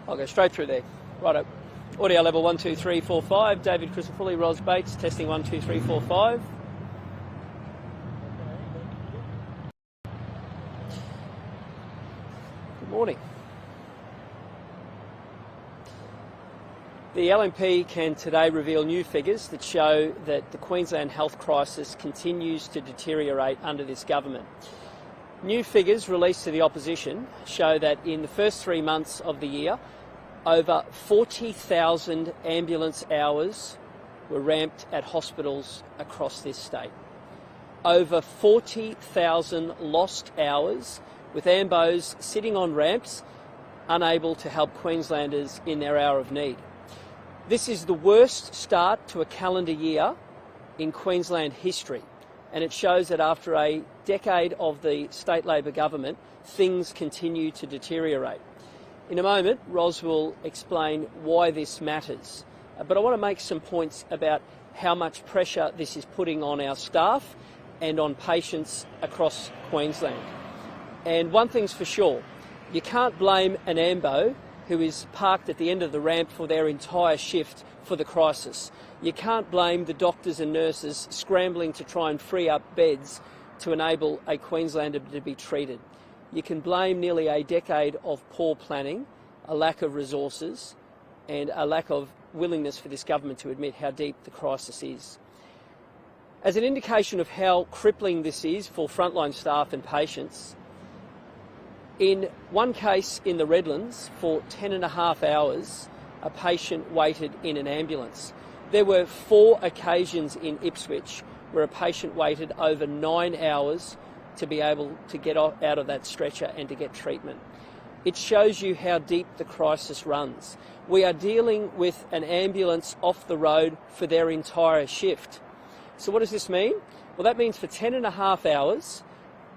I'll go straight through there. Righto. Audio level 1, 2, 3, 4, 5. David Crisafulli, Ros Bates, testing 1, 2, 3, 4, 5. Good morning. The LNP can today reveal new figures that show that the Queensland health crisis continues to deteriorate under this government. New figures released to the opposition show that in the first 3 months of the year, over 40,000 ambulance hours were ramped at hospitals across this state. Over 40,000 lost hours with ambos sitting on ramps, unable to help Queenslanders in their hour of need. This is the worst start to a calendar year in Queensland history, and it shows that after a decade of the state Labor government, things continue to deteriorate. In a moment, Ros will explain why this matters, but I want to make some points about how much pressure this is putting on our staff and on patients across Queensland. And one thing's for sure, you can't blame an ambo who is parked at the end of the ramp for their entire shift for the crisis. You can't blame the doctors and nurses scrambling to try and free up beds to enable a Queenslander to be treated. You can blame nearly a decade of poor planning, a lack of resources, and a lack of willingness for this government to admit how deep the crisis is. As an indication of how crippling this is for frontline staff and patients, in one case in the Redlands, for 10.5 hours, a patient waited in an ambulance. There were 4 occasions in Ipswich where a patient waited over 9 hours to be able to get out of that stretcher and to get treatment. It shows you how deep the crisis runs. We are dealing with an ambulance off the road for their entire shift. So what does this mean? Well, that means for 10.5 hours,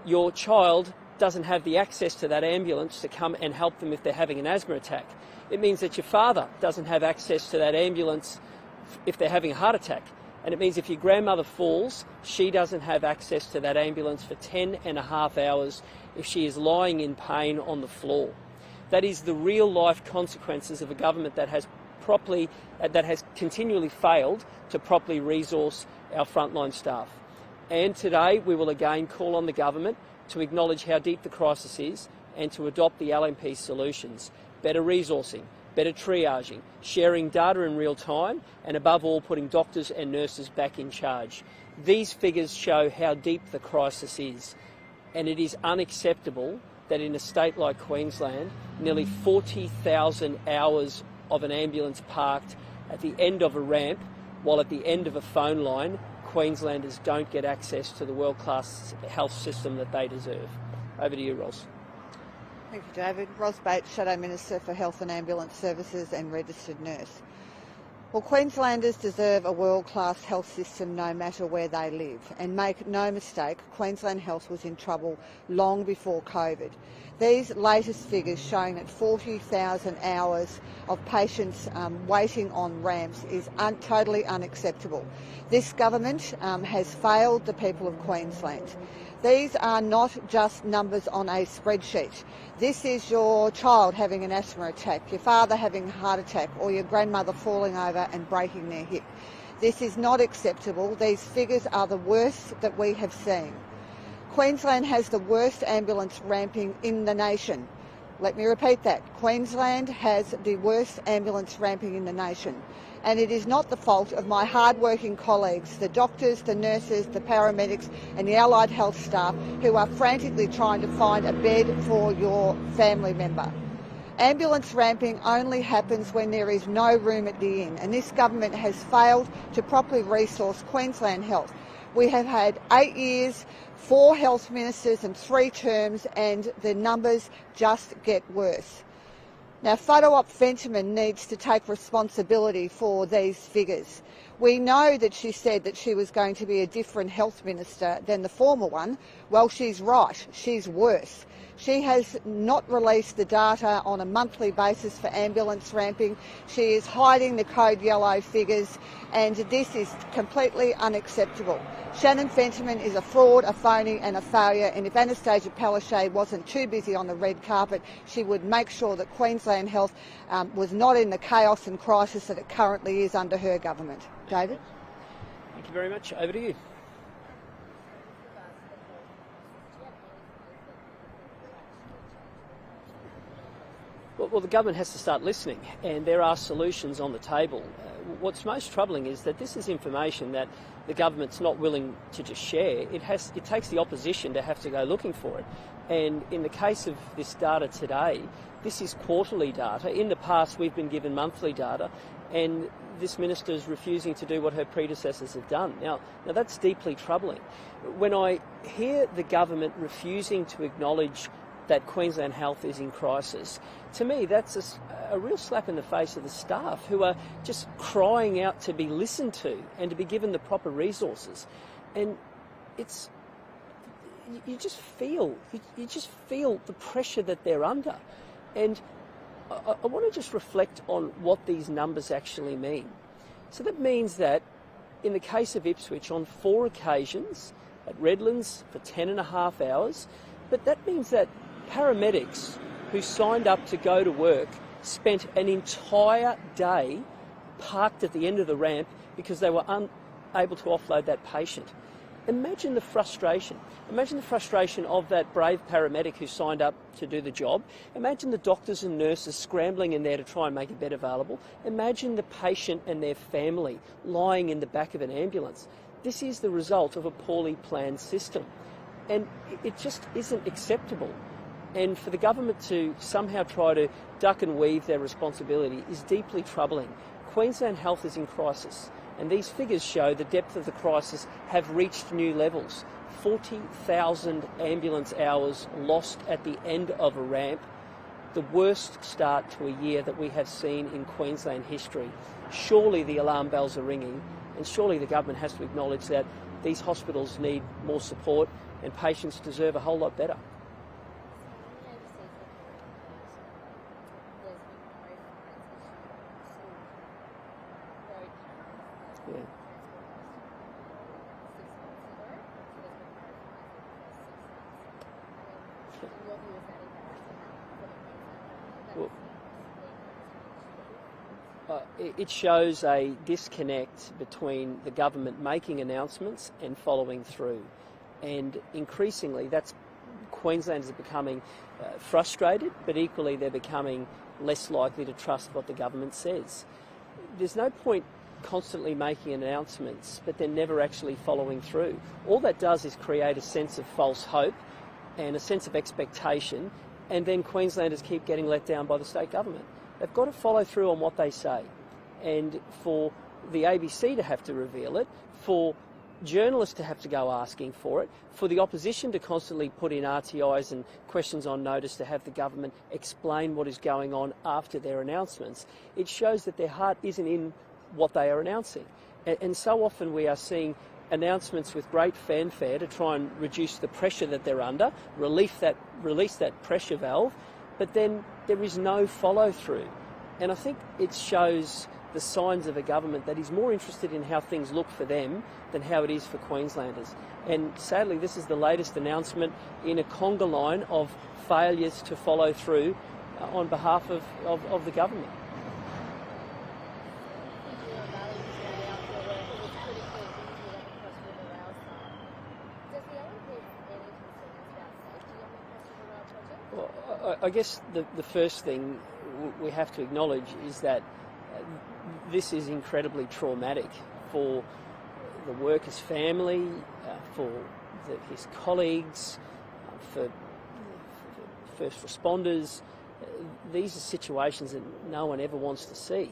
your child doesn't have the access to that ambulance to come and help them if they're having an asthma attack. It means that your father doesn't have access to that ambulance if they're having a heart attack. And it means if your grandmother falls, she doesn't have access to that ambulance for 10.5 hours if she is lying in pain on the floor. That is the real life consequences of a government that has continually failed to properly resource our frontline staff. And today we will again call on the government to acknowledge how deep the crisis is and to adopt the LNP solutions. Better resourcing, better triaging, sharing data in real time, and above all, putting doctors and nurses back in charge. These figures show how deep the crisis is, and it is unacceptable that in a state like Queensland, nearly 40,000 hours of an ambulance parked at the end of a ramp, while at the end of a phone line, Queenslanders don't get access to the world-class health system that they deserve. Over to you, Ros. Thank you, David. Ros Bates, Shadow Minister for Health and Ambulance Services and Registered Nurse. Well, Queenslanders deserve a world-class health system no matter where they live. And make no mistake, Queensland Health was in trouble long before COVID. These latest figures showing that 40,000 hours of patients waiting on ramps is totally unacceptable. This government has failed the people of Queensland. These are not just numbers on a spreadsheet. This is your child having an asthma attack, your father having a heart attack, or your grandmother falling over and breaking their hip. This is not acceptable. These figures are the worst that we have seen. Queensland has the worst ambulance ramping in the nation. Let me repeat that. Queensland has the worst ambulance ramping in the nation. And it is not the fault of my hard-working colleagues, the doctors, the nurses, the paramedics and the allied health staff who are frantically trying to find a bed for your family member. Ambulance ramping only happens when there is no room at the inn, and this government has failed to properly resource Queensland Health. We have had 8 years, 4 health ministers and 3 terms, and the numbers just get worse. Now, Whānau Fentiman needs to take responsibility for these figures. We know that she said that she was going to be a different health minister than the former one. Well, she's right. She's worse. She has not released the data on a monthly basis for ambulance ramping. She is hiding the code yellow figures, and this is completely unacceptable. Shannon Fentiman is a fraud, a phony and a failure, and if Anastasia Palaszczuk wasn't too busy on the red carpet, she would make sure that Queensland Health was not in the chaos and crisis that it currently is under her government. David? Thank you very much. Over to you. Well, the government has to start listening, and there are solutions on the table. What's most troubling is that this is information that the government's not willing to just share. It takes the opposition to have to go looking for it. And in the case of this data today, this is quarterly data. In the past, we've been given monthly data, and this minister is refusing to do what her predecessors have done. Now that's deeply troubling. When I hear the government refusing to acknowledge that Queensland Health is in crisis, to me that's a real slap in the face of the staff who are just crying out to be listened to and to be given the proper resources. And you just feel the pressure that they're under. And I want to just reflect on what these numbers actually mean. So that means that in the case of Ipswich, on 4 occasions at Redlands for 10.5 hours, but that means that paramedics who signed up to go to work spent an entire day parked at the end of the ramp because they were unable to offload that patient. Imagine the frustration. Imagine the frustration of that brave paramedic who signed up to do the job. Imagine the doctors and nurses scrambling in there to try and make a bed available. Imagine the patient and their family lying in the back of an ambulance. This is the result of a poorly planned system. And it just isn't acceptable. And for the government to somehow try to duck and weave their responsibility is deeply troubling. Queensland Health is in crisis, and these figures show the depth of the crisis have reached new levels. 40,000 ambulance hours lost at the end of a ramp, the worst start to a year that we have seen in Queensland history. Surely the alarm bells are ringing, and surely the government has to acknowledge that these hospitals need more support and patients deserve a whole lot better. Yeah. Well, it shows a disconnect between the government making announcements and following through. And increasingly, Queenslanders are becoming frustrated, but equally they're becoming less likely to trust what the government says. There's no point constantly making announcements but then never actually following through. All that does is create a sense of false hope and a sense of expectation, and then Queenslanders keep getting let down by the state government. They've got to follow through on what they say, and for the ABC to have to reveal it, for journalists to have to go asking for it, for the opposition to constantly put in RTIs and questions on notice to have the government explain what is going on after their announcements, it shows that their heart isn't in what they are announcing. And so often we are seeing announcements with great fanfare to try and reduce the pressure that they're under, release that pressure valve, but then there is no follow through. And I think it shows the signs of a government that is more interested in how things look for them than how it is for Queenslanders. And sadly, this is the latest announcement in a conga line of failures to follow through on behalf of the government. Well, I guess the first thing we have to acknowledge is that this is incredibly traumatic for the worker's family, for his colleagues, for first responders. These are situations that no one ever wants to see,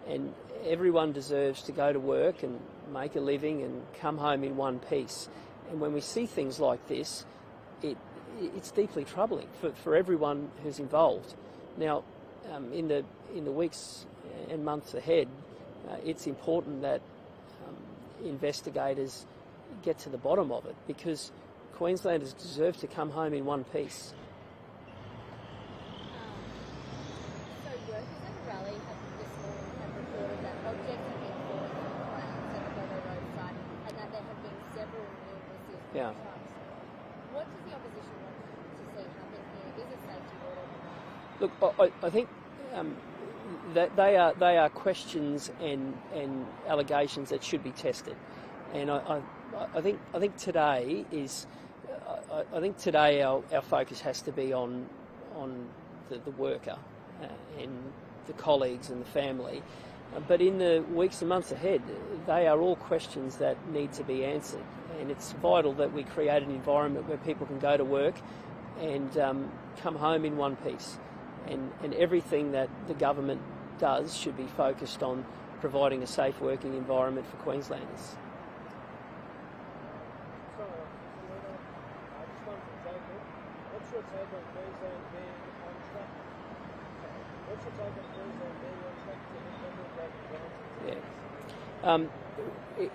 and everyone deserves to go to work and make a living and come home in one piece. And when we see things like this, it's deeply troubling for everyone who's involved. Now, in the weeks and months ahead, it's important that investigators get to the bottom of it, because Queenslanders deserve to come home in one piece. So workers at a rally this morning have reported that objects have been falling from cranes at the Bobo roadside and that there have been several near-misses with Yeah. trucks. What does the opposition want to see happen here? Is a safety order? Look, I think that they are questions and allegations that should be tested, and I think today is our focus has to be on the worker and the colleagues and the family, but in the weeks and months ahead, they are all questions that need to be answered, and it's vital that we create an environment where people can go to work and come home in one piece. And everything that the government does should be focused on providing a safe working environment for Queenslanders. What's your take on Queensland being on track? What's your take on Queensland being on track to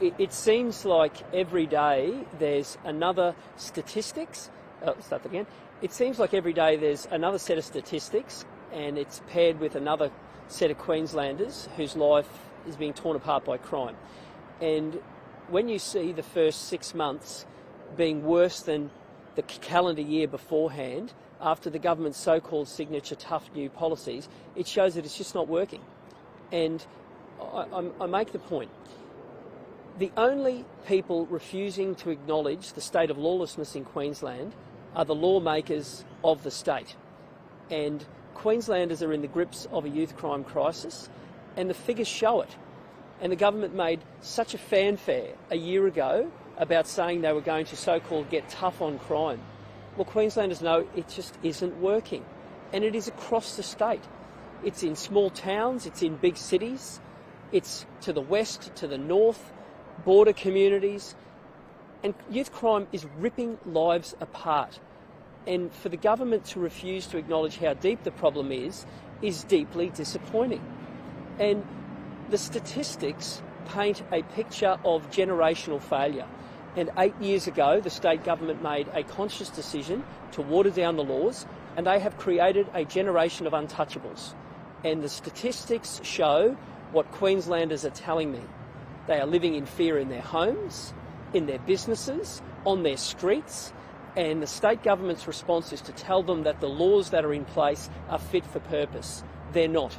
implement It seems like every day there's another statistics. Start again. It seems like every day there's another set of statistics, and it's paired with another set of Queenslanders whose life is being torn apart by crime. And when you see the first 6 months being worse than the calendar year beforehand, after the government's so-called signature tough new policies, it shows that it's just not working. And I make the point. The only people refusing to acknowledge the state of lawlessness in Queensland are the lawmakers of the state. And Queenslanders are in the grips of a youth crime crisis, and the figures show it. And the government made such a fanfare a year ago about saying they were going to so-called get tough on crime. Well, Queenslanders know it just isn't working. And it is across the state. It's in small towns, it's in big cities, it's to the west, to the north, border communities. And youth crime is ripping lives apart. And for the government to refuse to acknowledge how deep the problem is deeply disappointing. And the statistics paint a picture of generational failure. And 8 years ago, the state government made a conscious decision to water down the laws, and they have created a generation of untouchables. And the statistics show what Queenslanders are telling me. They are living in fear in their homes, in their businesses, on their streets, and the state government's response is to tell them that the laws that are in place are fit for purpose. They're not.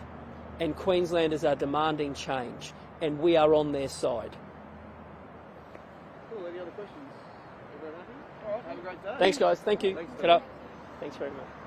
And Queenslanders are demanding change, and we are on their side. Cool, any other questions? Everyone happy? All right, have a great day. Thanks, guys. Thank you. Thanks, Cut up. Thanks very much.